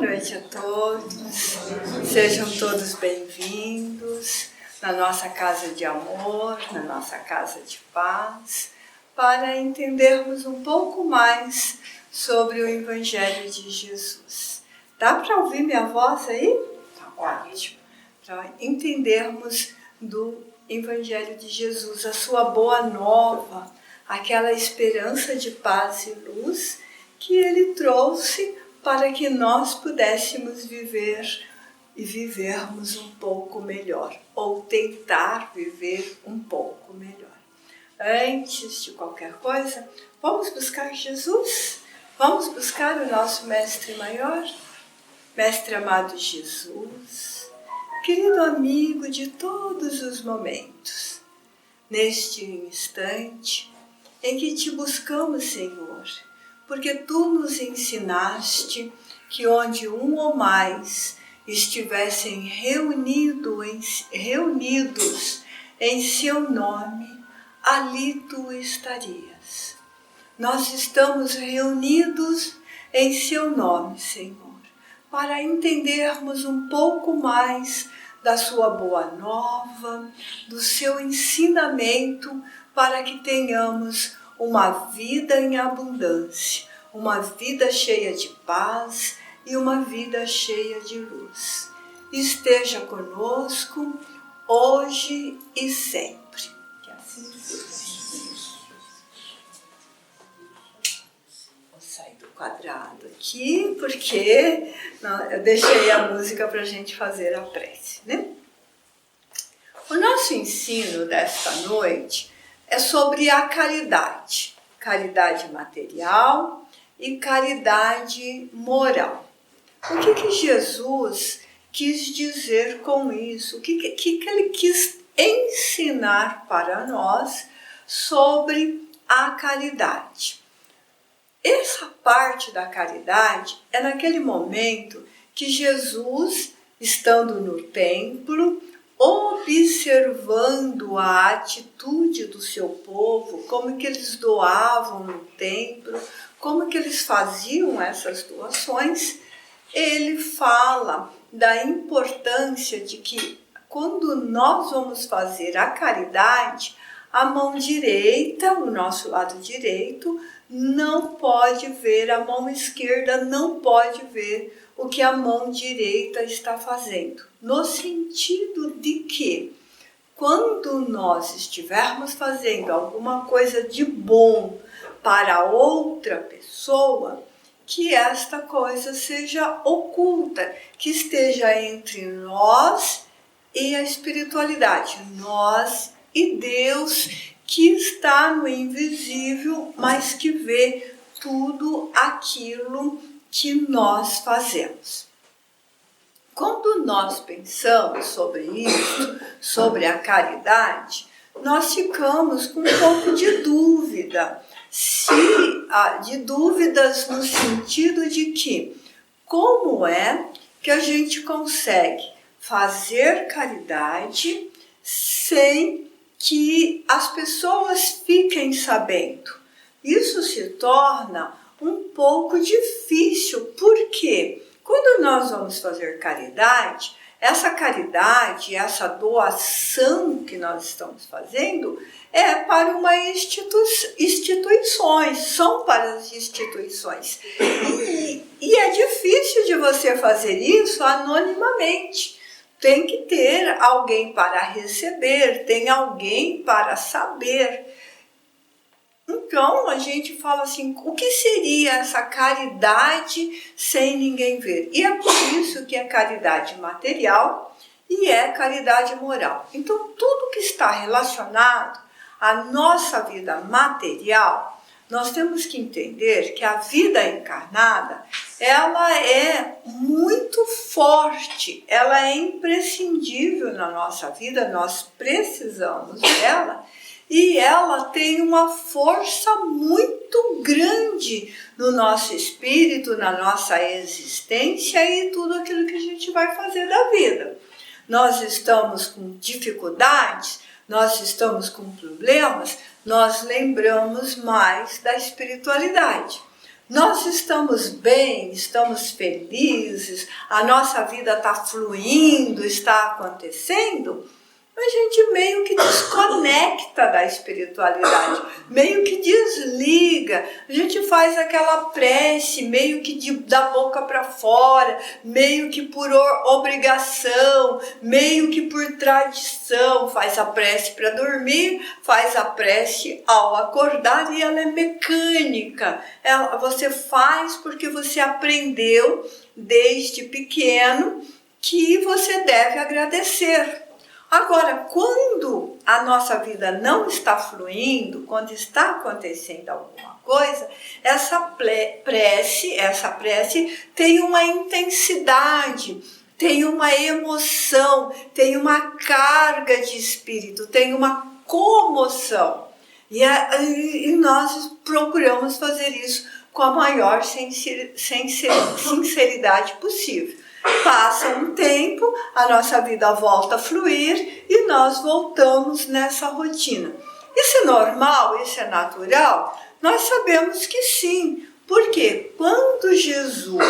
noite a todos, sejam todos bem-vindos na nossa casa de amor, na nossa casa de paz, para entendermos um pouco mais sobre o Evangelho de Jesus. Dá para ouvir minha voz aí? Tá ótimo. Para entendermos do Evangelho de Jesus, a sua boa nova, aquela esperança de paz e luz que ele trouxe para que nós pudéssemos viver e vivermos um pouco melhor, ou tentar viver um pouco melhor. Antes de qualquer coisa, vamos buscar Jesus? Vamos buscar o nosso Mestre Maior? Mestre amado Jesus, querido amigo de todos os momentos, neste instante em que te buscamos, Senhor, porque Tu nos ensinaste que onde um ou mais estivessem reunidos em Seu nome, ali Tu estarias. Nós estamos reunidos em Seu nome, Senhor, para entendermos um pouco mais da Sua boa nova, do Seu ensinamento, para que tenhamos uma vida em abundância, uma vida cheia de paz e uma vida cheia de luz. Esteja conosco hoje e sempre. Que assim seja. Vou sair do quadrado aqui, porque eu deixei a música para a gente fazer a prece, né? O nosso ensino desta noite é sobre a caridade, caridade material e caridade moral. O que Jesus quis dizer com isso? O que ele quis ensinar para nós sobre a caridade? Essa parte da caridade é naquele momento que Jesus, estando no templo, observando a atitude do seu povo, como que eles doavam no templo, como que eles faziam essas doações, ele fala da importância de que quando nós vamos fazer a caridade, a mão direita, o nosso lado direito, não pode ver, a mão esquerda não pode ver o que a mão direita está fazendo. No sentido de que, quando nós estivermos fazendo alguma coisa de bom para outra pessoa, que esta coisa seja oculta, que esteja entre nós e a espiritualidade, nós e Deus, que está no invisível, mas que vê tudo aquilo que nós fazemos. Quando nós pensamos sobre isso, sobre a caridade, nós ficamos com um pouco de dúvida, de dúvidas no sentido de que como é que a gente consegue fazer caridade sem que as pessoas fiquem sabendo. Isso se torna um pouco difícil, porque quando nós vamos fazer caridade, essa doação que nós estamos fazendo é para uma instituições, são para as instituições. E é difícil de você fazer isso anonimamente. Tem que ter alguém para receber, tem alguém para saber. Então, a gente fala assim, o que seria essa caridade sem ninguém ver? E é por isso que é caridade material e é caridade moral. Então, tudo que está relacionado à nossa vida material, nós temos que entender que a vida encarnada, ela é muito forte, ela é imprescindível na nossa vida, nós precisamos dela, e ela tem uma força muito grande no nosso espírito, na nossa existência e tudo aquilo que a gente vai fazer da vida. Nós estamos com dificuldades, nós estamos com problemas, nós lembramos mais da espiritualidade. Nós estamos bem, estamos felizes, a nossa vida está fluindo, está acontecendo, a gente meio que desconecta da espiritualidade, meio que desliga, a gente faz aquela prece meio que da boca para fora, meio que por obrigação, meio que por tradição, faz a prece para dormir, faz a prece ao acordar e ela é mecânica, você faz porque você aprendeu desde pequeno que você deve agradecer. Agora, quando a nossa vida não está fluindo, quando está acontecendo alguma coisa, essa prece tem uma intensidade, tem uma emoção, tem uma carga de espírito, tem uma comoção. E nós procuramos fazer isso com a maior sinceridade possível. Passa um tempo, a nossa vida volta a fluir e nós voltamos nessa rotina. Isso é normal? Isso é natural? Nós sabemos que sim, porque quando Jesus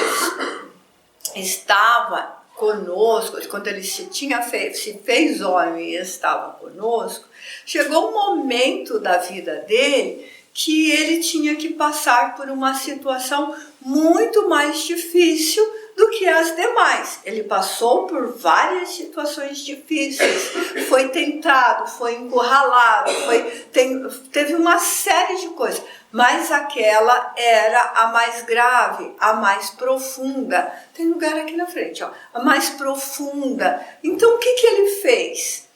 estava conosco, quando ele se fez homem e estava conosco, chegou um momento da vida dele que ele tinha que passar por uma situação muito mais difícil do que as demais. Ele passou por várias situações difíceis, foi tentado, foi encurralado, teve uma série de coisas, mas aquela era a mais grave, a mais profunda. Tem lugar aqui na frente, ó, a mais profunda. Então o que ele fez?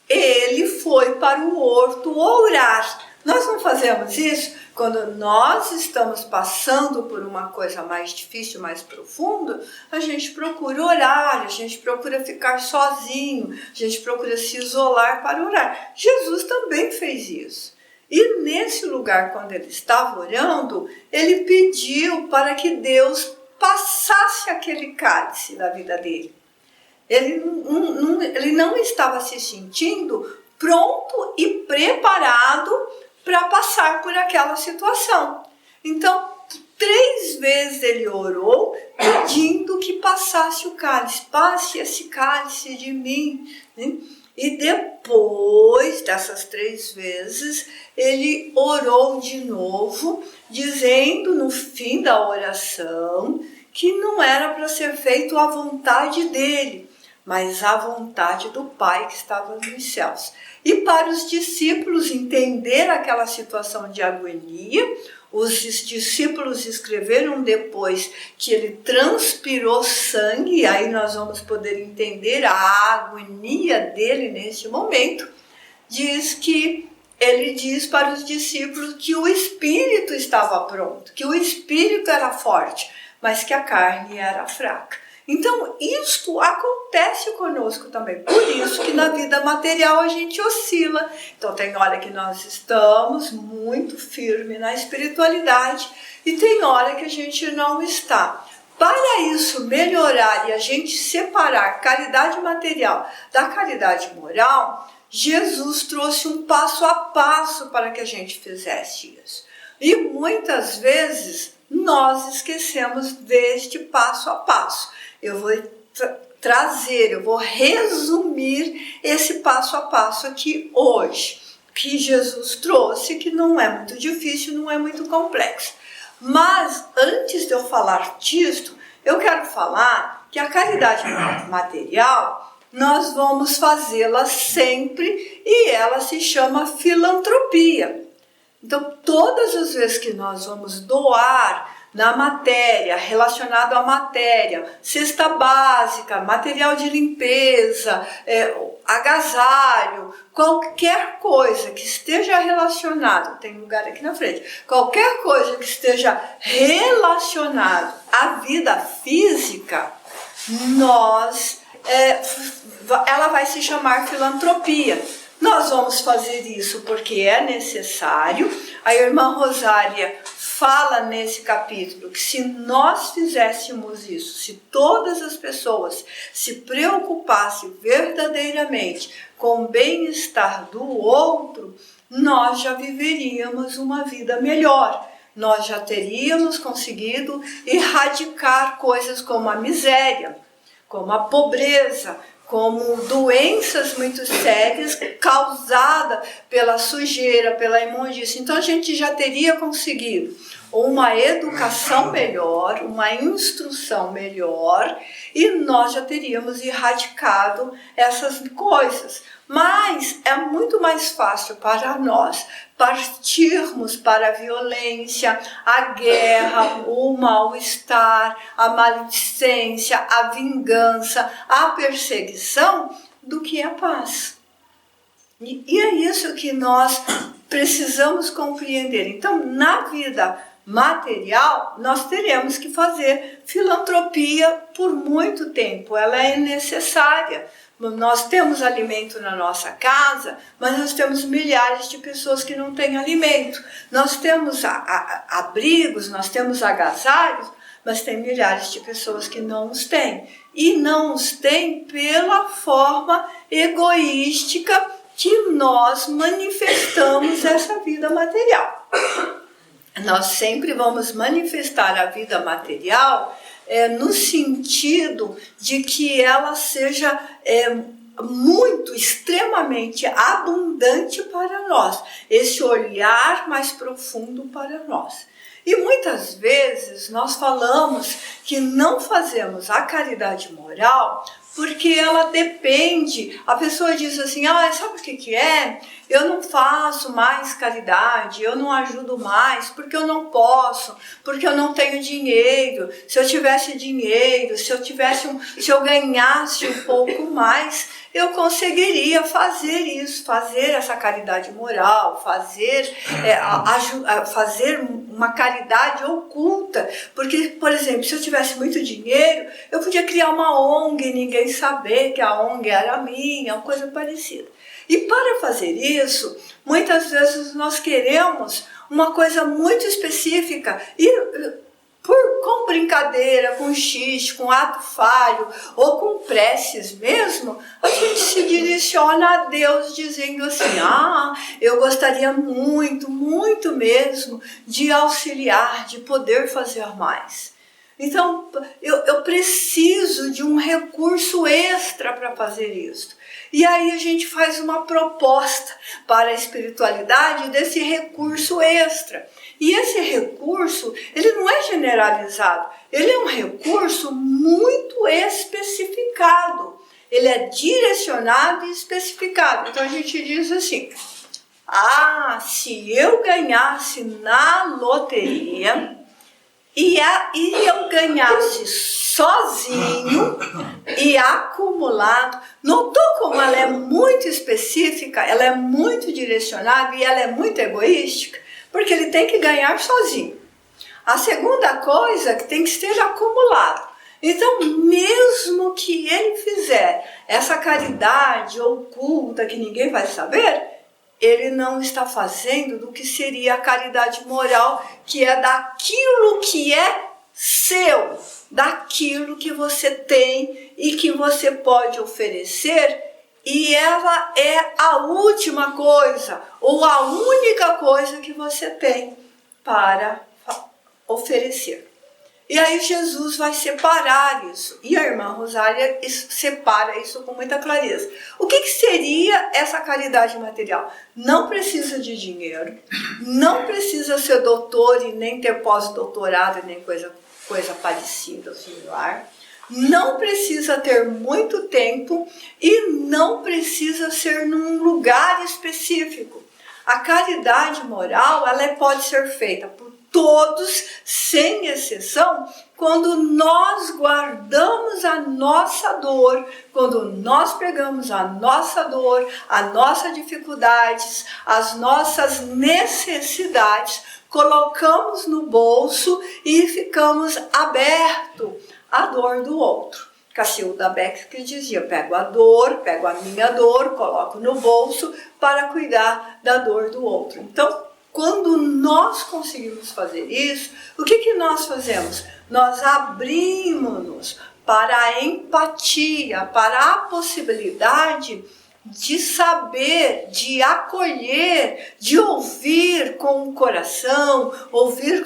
Ele foi para o horto orar. Nós não fazemos isso quando nós estamos passando por uma coisa mais difícil, mais profunda, a gente procura orar, a gente procura ficar sozinho, a gente procura se isolar para orar. Jesus também fez isso. E nesse lugar, quando ele estava orando, ele pediu para que Deus passasse aquele cálice da vida dele. Ele não estava se sentindo pronto e preparado para passar por aquela situação. Então, 3 vezes ele orou pedindo que passasse o cálice. Passe esse cálice de mim. Né? E depois dessas 3 vezes, ele orou de novo, dizendo no fim da oração que não era para ser feito à vontade dele, mas à vontade do Pai que estava nos céus. E para os discípulos entender aquela situação de agonia, os discípulos escreveram depois que ele transpirou sangue, e aí nós vamos poder entender a agonia dele nesse momento. Ele diz para os discípulos que o espírito estava pronto, que o espírito era forte, mas que a carne era fraca. Então, isto acontece conosco também. Por isso que na vida material a gente oscila. Então, tem hora que nós estamos muito firmes na espiritualidade e tem hora que a gente não está. Para isso melhorar e a gente separar caridade material da caridade moral, Jesus trouxe um passo a passo para que a gente fizesse isso. E muitas vezes nós esquecemos deste passo a passo. Eu vou eu vou resumir esse passo a passo aqui hoje, que Jesus trouxe, que não é muito difícil, não é muito complexo. Mas antes de eu falar disto, eu quero falar que a caridade material, nós vamos fazê-la sempre e ela se chama filantropia. Então, todas as vezes que nós vamos doar na matéria, relacionado à matéria, cesta básica, material de limpeza, agasalho, qualquer coisa que esteja relacionado, tem lugar aqui na frente, qualquer coisa que esteja relacionado à vida física, ela vai se chamar filantropia. Nós vamos fazer isso porque é necessário. A irmã Rosália fala nesse capítulo que se nós fizéssemos isso, se todas as pessoas se preocupassem verdadeiramente com o bem-estar do outro, nós já viveríamos uma vida melhor. nós já teríamos conseguido erradicar coisas como a miséria, como a pobreza, como doenças muito sérias causadas pela sujeira, pela imundícia. Então a gente já teria conseguido uma educação melhor, uma instrução melhor, e nós já teríamos erradicado essas coisas. Mas é muito mais fácil para nós partirmos para a violência, a guerra, o mal-estar, a maledicência, a vingança, a perseguição, do que a paz. E é isso que nós precisamos compreender. Então, na vida material, nós teremos que fazer filantropia por muito tempo. Ela é necessária. Nós temos alimento na nossa casa, mas nós temos milhares de pessoas que não têm alimento. Nós temos abrigos, nós temos agasalhos, mas tem milhares de pessoas que não os têm. E não os têm pela forma egoística que nós manifestamos essa vida material. Nós sempre vamos manifestar a vida material no sentido de que ela seja muito, extremamente abundante para nós, esse olhar mais profundo para nós. E muitas vezes nós falamos que não fazemos a caridade moral porque ela depende, a pessoa diz assim, sabe o que é? Eu não faço mais caridade, eu não ajudo mais, porque eu não posso, porque eu não tenho dinheiro. Se eu tivesse dinheiro, se eu ganhasse um pouco mais, eu conseguiria fazer isso, fazer essa caridade moral, fazer uma caridade oculta. Porque, por exemplo, se eu tivesse muito dinheiro, eu podia criar uma ONG e ninguém saber que a ONG era minha, uma coisa parecida. E para fazer isso, muitas vezes nós queremos uma coisa muito específica e com brincadeira, com xixi, com ato falho ou com preces mesmo, a gente se direciona a Deus dizendo assim, eu gostaria muito, muito mesmo de auxiliar, de poder fazer mais. Então, eu preciso de um recurso extra para fazer isso. E aí a gente faz uma proposta para a espiritualidade desse recurso extra. E esse recurso, ele não é generalizado, ele é um recurso muito especificado. Ele é direcionado e especificado. Então a gente diz assim, se eu ganhasse na loteria e eu ganhasse sozinho e acumulado, notou como ela é muito específica, ela é muito direcionada e ela é muito egoística? Porque ele tem que ganhar sozinho. A segunda coisa que tem que ser acumulado. Então, mesmo que ele fizer essa caridade oculta que ninguém vai saber, ele não está fazendo do que seria a caridade moral, que é daquilo que é seu, daquilo que você tem e que você pode oferecer, e ela é a última coisa, ou a única coisa que você tem para oferecer. E aí Jesus vai separar isso, e a irmã Rosália separa isso com muita clareza. O que seria essa caridade material? Não precisa de dinheiro, não precisa ser doutor e nem ter pós-doutorado e nem coisa parecida ou similar. Não precisa ter muito tempo e não precisa ser num lugar específico. A caridade moral, ela pode ser feita por todos, sem exceção, quando nós guardamos a nossa dor, quando nós pegamos a nossa dor, as nossas dificuldades, as nossas necessidades, colocamos no bolso e ficamos abertos à dor do outro. Cacilda Beck que dizia, pego a minha dor, coloco no bolso para cuidar da dor do outro. Então, quando nós conseguimos fazer isso, o que nós fazemos? Nós abrimos-nos para a empatia, para a possibilidade de saber, de acolher, de ouvir com o coração, ouvir,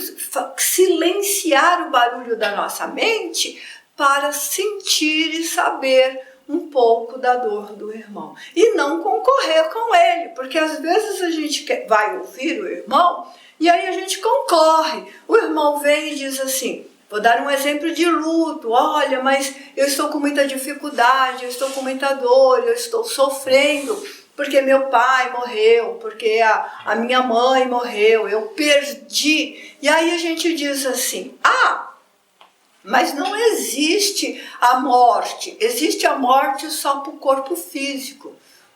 silenciar o barulho da nossa mente para sentir e saber um pouco da dor do irmão. E não concorrer com ele, porque às vezes a gente vai ouvir o irmão e aí a gente concorre. O irmão vem e diz assim, vou dar um exemplo de luto, olha, mas eu estou com muita dificuldade, eu estou com muita dor, eu estou sofrendo, porque meu pai morreu, porque a minha mãe morreu, eu perdi. E aí a gente diz assim, mas não existe a morte, existe a morte só para o corpo físico,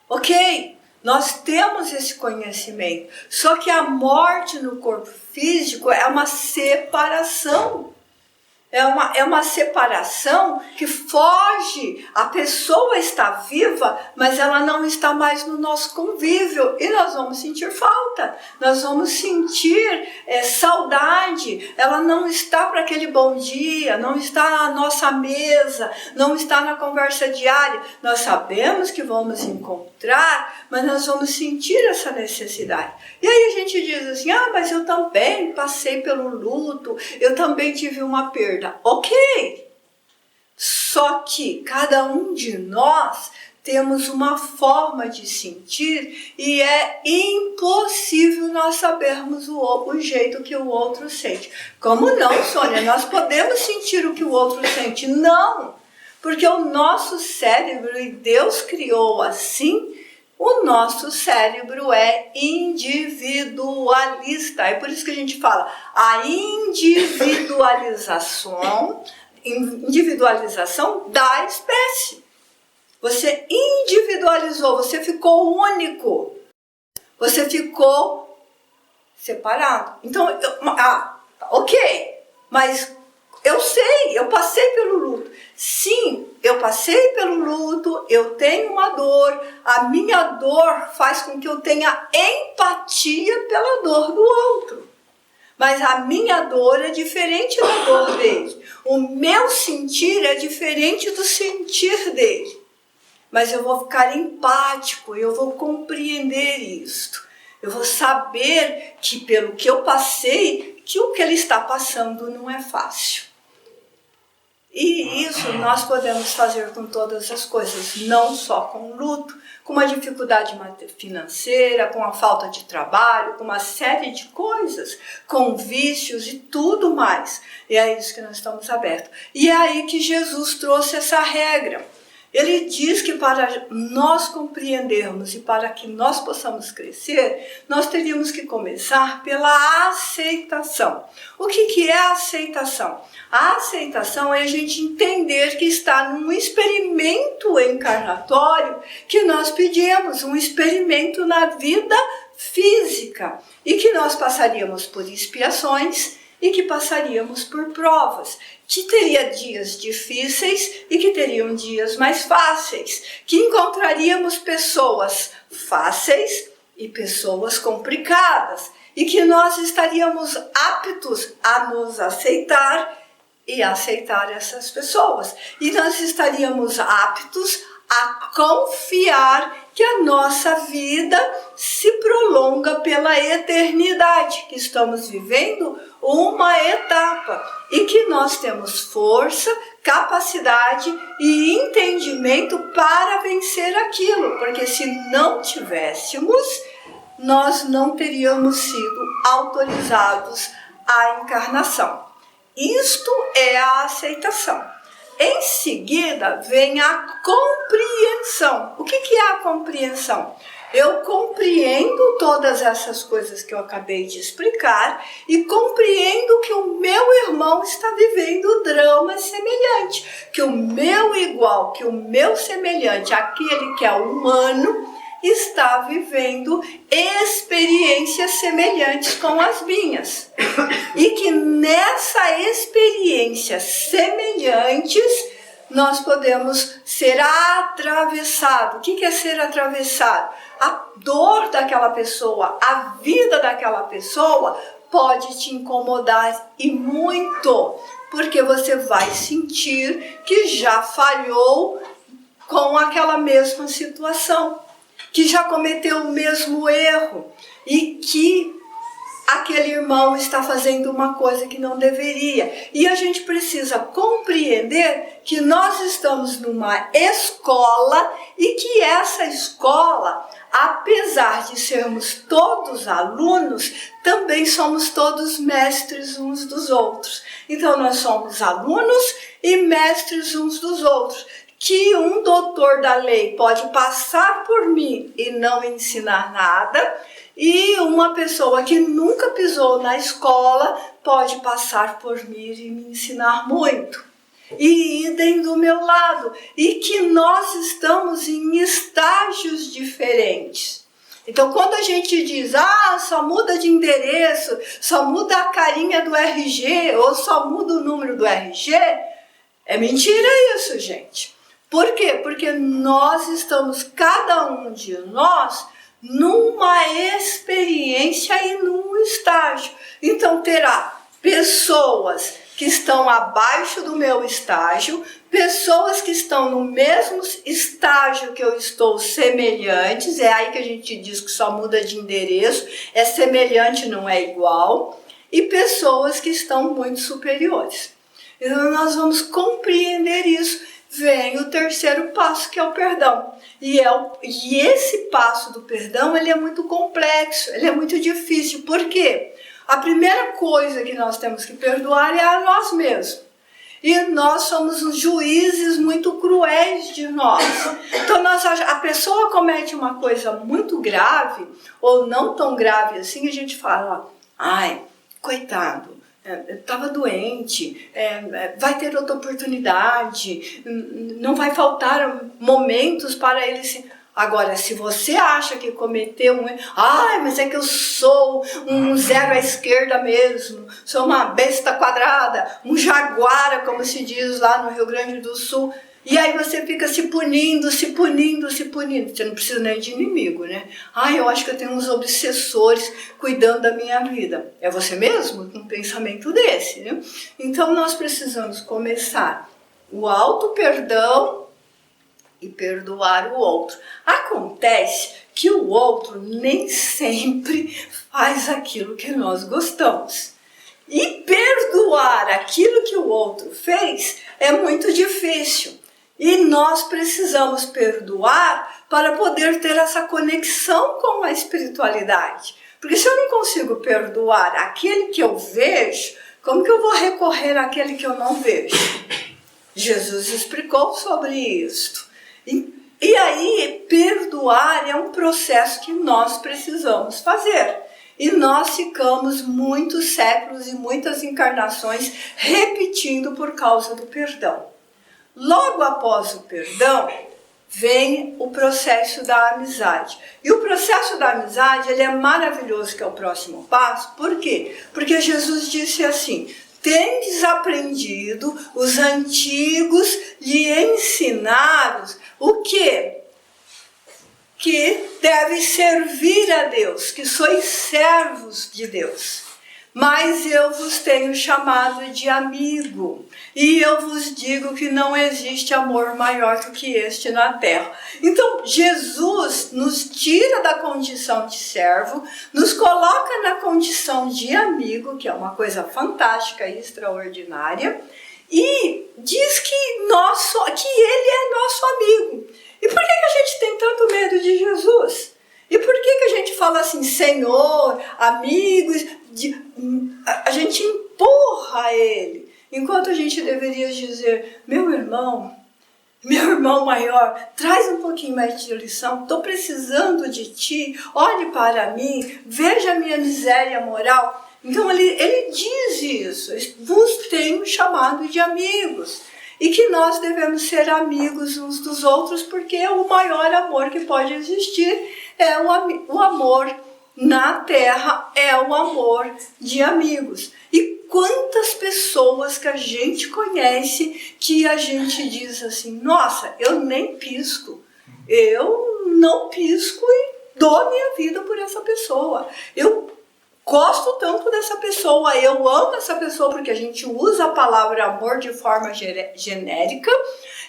ok? Nós temos esse conhecimento, só que a morte no corpo físico é uma separação. É uma separação que foge, a pessoa está viva, mas ela não está mais no nosso convívio e nós vamos sentir falta, nós vamos sentir saudade, ela não está para aquele bom dia, não está na nossa mesa, não está na conversa diária, nós sabemos que vamos encontrar, mas nós vamos sentir essa necessidade. E aí a gente diz assim, mas eu também passei pelo luto, eu também tive uma perda. Ok, só que cada um de nós temos uma forma de sentir e é impossível nós sabermos o jeito que o outro sente. Como não, Sônia? Nós podemos sentir o que o outro sente? Não, porque o nosso cérebro, e Deus criou assim, o nosso cérebro é individualista. É por isso que a gente fala a individualização da espécie. Você individualizou, você ficou único, você ficou separado. Então, ok, mas eu sei, eu passei pelo luto. Sim, eu passei pelo luto, eu tenho uma dor, a minha dor faz com que eu tenha empatia pela dor do outro. Mas a minha dor é diferente da dor dele. O meu sentir é diferente do sentir dele. Mas eu vou ficar empático, eu vou compreender isto. Eu vou saber que pelo que eu passei, que o que ele está passando não é fácil. E isso nós podemos fazer com todas as coisas, não só com o luto, com uma dificuldade financeira, com a falta de trabalho, com uma série de coisas, com vícios e tudo mais. E é isso que nós estamos abertos. E é aí que Jesus trouxe essa regra. Ele diz que para nós compreendermos e para que nós possamos crescer, nós teríamos que começar pela aceitação. O que é a aceitação? A aceitação é a gente entender que está num experimento encarnatório que nós pedimos, um experimento na vida física, e que nós passaríamos por expiações e que passaríamos por provas, que teria dias difíceis e que teriam dias mais fáceis, que encontraríamos pessoas fáceis e pessoas complicadas, e que nós estaríamos aptos a nos aceitar e aceitar essas pessoas, e nós estaríamos aptos a confiar que a nossa vida se prolonga pela eternidade, que estamos vivendo uma etapa e que nós temos força, capacidade e entendimento para vencer aquilo, porque se não tivéssemos, nós não teríamos sido autorizados à encarnação. Isto é a aceitação. Em seguida vem a compreensão. O que é a compreensão? Eu compreendo todas essas coisas que eu acabei de explicar e compreendo que o meu irmão está vivendo drama semelhante, que o meu igual, que o meu semelhante, aquele que é humano, está vivendo experiências semelhantes com as minhas. E que nessa experiência semelhantes, nós podemos ser atravessados. O que é ser atravessado? A dor daquela pessoa, a vida daquela pessoa pode te incomodar e muito, porque você vai sentir que já falhou com aquela mesma situação. que já cometeu o mesmo erro e que aquele irmão está fazendo uma coisa que não deveria. E a gente precisa compreender que nós estamos numa escola e que essa escola, apesar de sermos todos alunos, também somos todos mestres uns dos outros. Então nós somos alunos e mestres uns dos outros. Que um doutor da lei pode passar por mim e não ensinar nada, e uma pessoa que nunca pisou na escola pode passar por mim e me ensinar muito. E idem do meu lado. E que nós estamos em estágios diferentes. Então, quando a gente diz, só muda de endereço, só muda a carinha do RG, ou só muda o número do RG, é mentira isso, gente. Por quê? Porque nós estamos, cada um de nós, numa experiência e num estágio. Então terá pessoas que estão abaixo do meu estágio, pessoas que estão no mesmo estágio que eu estou semelhantes, é aí que a gente diz que só muda de endereço, é semelhante, não é igual, e pessoas que estão muito superiores. Então nós vamos compreender isso. Vem o terceiro passo, que é o perdão. E esse passo do perdão, ele é muito complexo, ele é muito difícil. Por quê? A primeira coisa que nós temos que perdoar é a nós mesmos. E nós somos os juízes muito cruéis de nós. Então a pessoa comete uma coisa muito grave, ou não tão grave assim, a gente fala, ai, coitado. Estava doente, vai ter outra oportunidade, não vai faltar momentos para ele se... Agora, se você acha que cometeu um erro, mas é que eu sou um zero à esquerda mesmo, sou uma besta quadrada, um jaguara, como se diz lá no Rio Grande do Sul, e aí você fica se punindo. Você não precisa nem de inimigo, né? Eu acho que eu tenho uns obsessores cuidando da minha vida. É você mesmo com um pensamento desse, né? Então nós precisamos começar o auto-perdão e perdoar o outro. Acontece que o outro nem sempre faz aquilo que nós gostamos. E perdoar aquilo que o outro fez é muito difícil. E nós precisamos perdoar para poder ter essa conexão com a espiritualidade. Porque se eu não consigo perdoar aquele que eu vejo, como que eu vou recorrer àquele que eu não vejo? Jesus explicou sobre isso. E aí, perdoar é um processo que nós precisamos fazer. E nós ficamos muitos séculos e muitas encarnações repetindo por causa do perdão. Logo após o perdão, vem o processo da amizade. E o processo da amizade, ele é maravilhoso, que é o próximo passo. Por quê? Porque Jesus disse assim, tendes aprendido, os antigos lhe ensinaram o quê? Que deve servir a Deus, que sois servos de Deus. Mas eu vos tenho chamado de amigo, e eu vos digo que não existe amor maior do que este na terra. Então, Jesus nos tira da condição de servo, nos coloca na condição de amigo, que é uma coisa fantástica e extraordinária, e diz que Ele é nosso amigo. E por que a gente tem tanto medo de Jesus? E por que a gente fala assim, Senhor, amigos, a gente empurra Ele, enquanto a gente deveria dizer, meu irmão maior, traz um pouquinho mais de lição, estou precisando de ti, olhe para mim, veja a minha miséria moral. Então ele diz isso, vos tenho chamado de amigos. E que nós devemos ser amigos uns dos outros, porque o maior amor que pode existir é o amor na terra, é o amor de amigos. E quantas pessoas que a gente conhece que a gente diz assim, nossa, eu nem pisco, eu não pisco e dou minha vida por essa pessoa. Eu gosto tanto dessa pessoa, eu amo essa pessoa, porque a gente usa a palavra amor de forma genérica.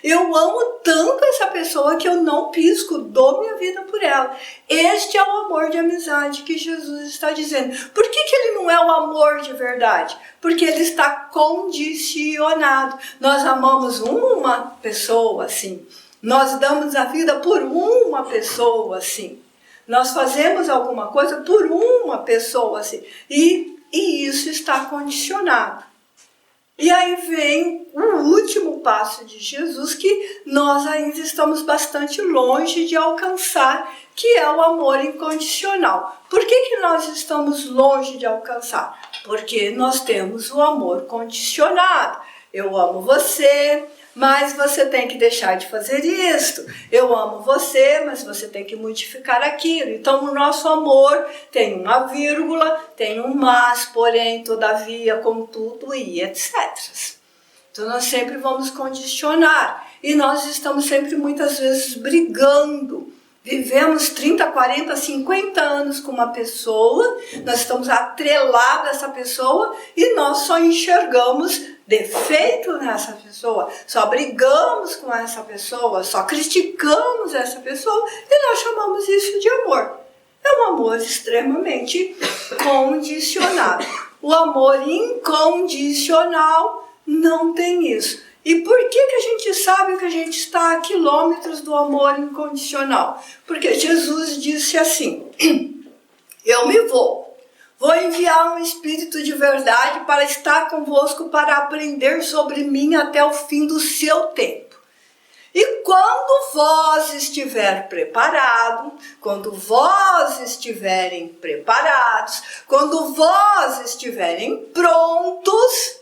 Eu amo tanto essa pessoa que eu não pisco, dou minha vida por ela. Este é o amor de amizade que Jesus está dizendo. Por que ele não é o amor de verdade? Porque ele está condicionado. Nós amamos uma pessoa assim. Nós damos a vida por uma pessoa assim. Nós fazemos alguma coisa por uma pessoa assim. E isso está condicionado. E aí vem o último passo de Jesus, que nós ainda estamos bastante longe de alcançar, que é o amor incondicional. Por que nós estamos longe de alcançar? Porque nós temos o amor condicionado. Eu amo você, mas você tem que deixar de fazer isso. Eu amo você, mas você tem que modificar aquilo. Então, o nosso amor tem uma vírgula, tem um mas, porém, todavia, contudo e etc. Então, nós sempre vamos condicionar. E nós estamos sempre, muitas vezes, brigando. Vivemos 30, 40, 50 anos com uma pessoa, nós estamos atrelados a essa pessoa e nós só enxergamos defeito nessa pessoa, só brigamos com essa pessoa, só criticamos essa pessoa e nós chamamos isso de amor. É um amor extremamente condicionado. O amor incondicional não tem isso. E por que a gente sabe que a gente está a quilômetros do amor incondicional? Porque Jesus disse assim, eu me vou enviar um Espírito de verdade para estar convosco, para aprender sobre mim até o fim do seu tempo. E quando vós estiver preparado, quando vós estiverem preparados, quando vós estiverem prontos,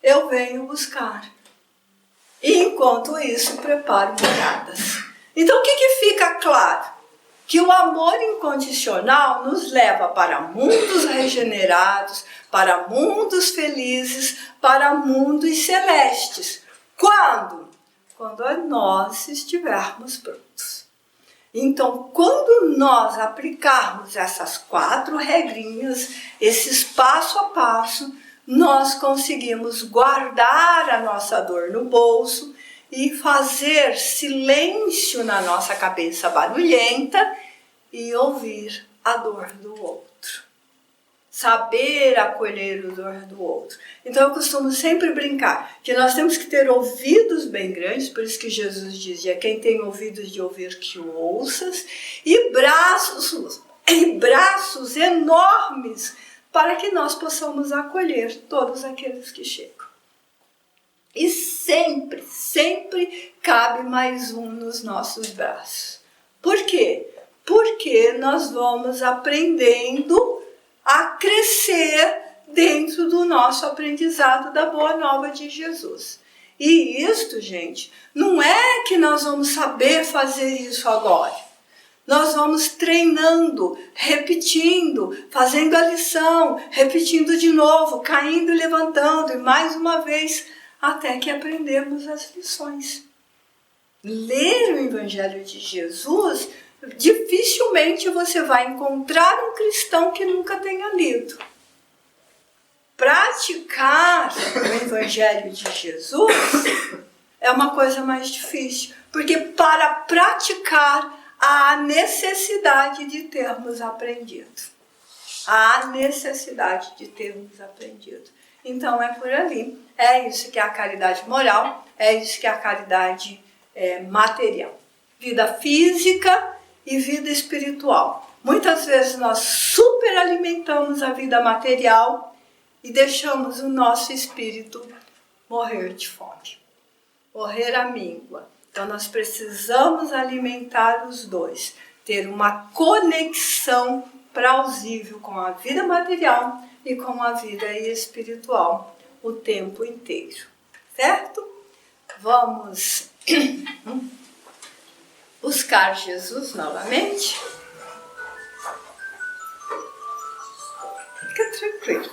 eu venho buscar. E enquanto isso, preparo moradas. Então, o que fica claro? Que o amor incondicional nos leva para mundos regenerados, para mundos felizes, para mundos celestes. Quando? Quando nós estivermos prontos. Então, quando nós aplicarmos essas 4 regrinhas, esses passo a passo, nós conseguimos guardar a nossa dor no bolso e fazer silêncio na nossa cabeça barulhenta e ouvir a dor do outro. Saber acolher a dor do outro. Então eu costumo sempre brincar que nós temos que ter ouvidos bem grandes, por isso que Jesus dizia, quem tem ouvidos de ouvir que o ouças, e braços enormes, para que nós possamos acolher todos aqueles que chegam. E sempre, sempre cabe mais um nos nossos braços. Por quê? Porque nós vamos aprendendo a crescer dentro do nosso aprendizado da Boa Nova de Jesus. E isto, gente, não é que nós vamos saber fazer isso agora. Nós vamos treinando, repetindo, fazendo a lição, repetindo de novo, caindo e levantando, e mais uma vez, até que aprendemos as lições. Ler o Evangelho de Jesus, dificilmente você vai encontrar um cristão que nunca tenha lido. Praticar o Evangelho de Jesus é uma coisa mais difícil, porque para praticar há necessidade de termos aprendido. Há necessidade de termos aprendido. Então é por ali. É isso que é a caridade moral, é isso que é a caridade material. Vida física e vida espiritual. Muitas vezes nós superalimentamos a vida material e deixamos o nosso espírito morrer de fome, morrer à míngua. Então nós precisamos alimentar os dois, ter uma conexão plausível com a vida material e com a vida espiritual o tempo inteiro, certo? Vamos buscar Jesus novamente. Fica tranquilo.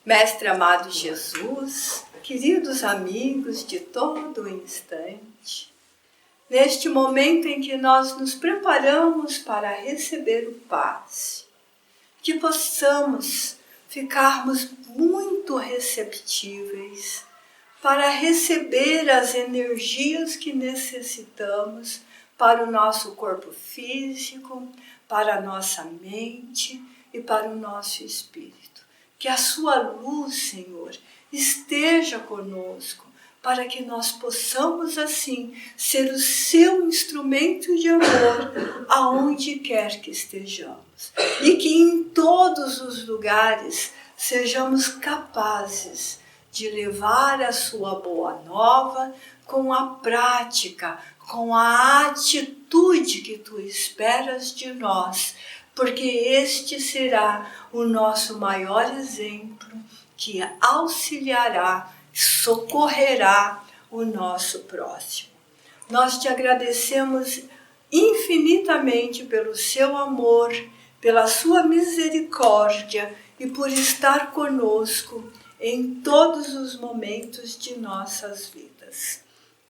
Mestre amado Jesus, queridos amigos de todo instante, neste momento em que nós nos preparamos para receber o passe, que possamos ficarmos muito receptíveis para receber as energias que necessitamos para o nosso corpo físico, para a nossa mente e para o nosso espírito. Que a sua luz, Senhor, esteja conosco, para que nós possamos assim ser o seu instrumento de amor aonde quer que estejamos. E que em todos os lugares sejamos capazes de levar a sua boa nova com a prática, com a atitude que tu esperas de nós, porque este será o nosso maior exemplo que auxiliará, socorrerá o nosso próximo. Nós te agradecemos infinitamente pelo seu amor, pela sua misericórdia e por estar conosco em todos os momentos de nossas vidas.